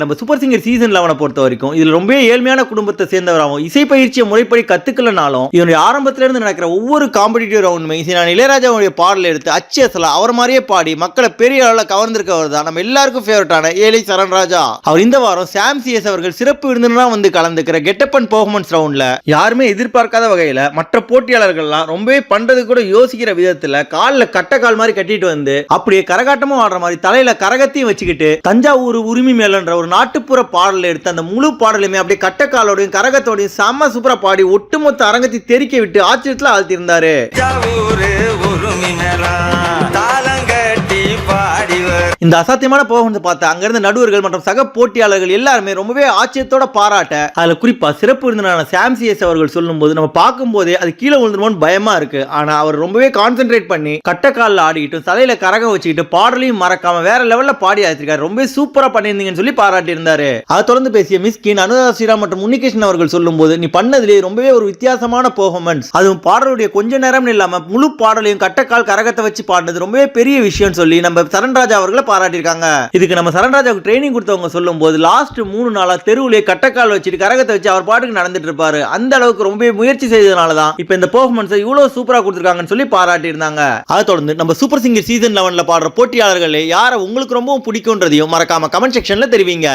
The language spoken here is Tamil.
நம்ம சூப்பர் சிங்கர் சீசன் 11 பொறுத்த வரைக்கும் இதுல ரொம்ப ஏழ்மையான குடும்பத்தை சேர்ந்தவராகவும் இசை பயிற்சியை முறைப்படி கத்துக்கலனாலும் இதனுடைய ஆரம்பத்துல இருந்து நடக்கிற ஒவ்வொரு காம்படிட்டிவ் ரவுண்டுமே நான் இளையராஜாவுடைய பாடல எடுத்து அச்சேசலா அவர் மாதிரியே பாடி மக்களை பெரிய அளவில் கவர்ந்திருக்கவர் தான் நம்ம எல்லாருக்கும் ஃபேவரட்டான ஏழை சரண்ராஜா. அவர் இந்த வாரம் சாம் சிஎஸ் அவர்கள் சிறப்பு விருந்தினரா வந்து கலந்துக்கிற கெட்டப் அண்ட் பெர்ஃபார்மன்ஸ் ரவுண்ட்ல யாருமே எதிர்பார்க்காத வகையில மற்ற போட்டியாளர்கள்லாம் ரொம்பவே பண்றது கூட யோசிக்கிற விதத்துல காலில் கட்டக்கால் மாதிரி கட்டிட்டு வந்து அப்படியே கரகாட்டமும் ஆடுற மாதிரி தலையில கரகத்தையும் வச்சுக்கிட்டு தஞ்சாவூர் உரிமை மேலன்ற ஒரு நாட்டுப்புற பாடல எடுத்து அந்த முழு பாடலுமே அப்படியே கட்டக்காலோடையும் கரகத்தோடையும் செம்ம சூப்பரா பாடி ஒட்டுமொத்த அரங்கத்தை தெறிக்க விட்டு ஆச்சரியத்துல ஆழ்த்தியிருந்தாரு. இந்த அசாத்தியமான பெர்ஃபார்மன்ஸ் பார்த்து அங்கிருந்த நடுவர்கள் மற்றும் சக போட்டியாளர்கள் எல்லாருமே ரொம்பவே ஆச்சரியத்தோட பாராட்ட அதுல குறிப்பா சிறப்பு விருந்தினரான சாம் சிஎஸ் அவர்கள் சொல்லும் போது நம்ம பார்க்கும் போதே அது கீழே விழுந்துருமோன்னு பயமா இருக்கு. ஆனா அவர் ரொம்பவே கான்சென்ட்ரேட் பண்ணி கட்டக்காலில் ஆடிக்கிட்டு தலையில கரகம் வச்சுக்கிட்டு பாடலையும் மறக்காம வேற லெவல்ல பாடி ஆயிருக்காரு. ரொம்ப சூப்பரா பண்ணியிருந்தீங்கன்னு சொல்லி பாராட்டி இருந்தாரு. அதை தொடர்ந்து பேசிய மிஸ்கின் அனுராதா ஸ்ரீராம் மற்றும் முனிகிருஷ்ணன் அவர்கள் சொல்லும் போது நீ பண்ணதுலேயே ரொம்பவே ஒரு வித்தியாசமான பெர்ஃபார்மன்ஸ், அதுவும் பாடலுடைய கொஞ்ச நேரம் இல்லாம முழு பாடலையும் கட்டக்கால் கரகத்தை வச்சு பாடினது ரொம்பவே பெரிய விஷயம் சொல்லி நம்ம சரண்ராஜா அவர்களை பாராட்டியிருக்காங்க. இதுக்கு நம்ம சரண்ராஜாவுக்கு ட்ரைனிங் கொடுத்தவங்க சொல்லும் போது லாஸ்ட் 3 நாளா தெருவுலே கட்டக்கால் வச்சுட்டு கரகத்தை வச்சு அவர் பாட்டுக்கு நடந்துட்டு இருப்பாரு. அந்த அளவுக்கு ரொம்ப முயற்சி செய்ததுனாலதான் இப்ப இந்த பெர்ஃபார்மன்ஸ் இவ்வளவு சூப்பரா கொடுத்திருக்காங்கன்னு சொல்லி பாராட்டி இருந்தாங்க. அதை தொடர்ந்து நம்ம சூப்பர் சிங்கர் சீசன் 11 பாடுற போட்டியாளர்களே யாரை உங்களுக்கு ரொம்ப பிடிக்கும்ன்றதையும் மறக்காம கமெண்ட் செக்ஷன்ல தெரிவிங்க.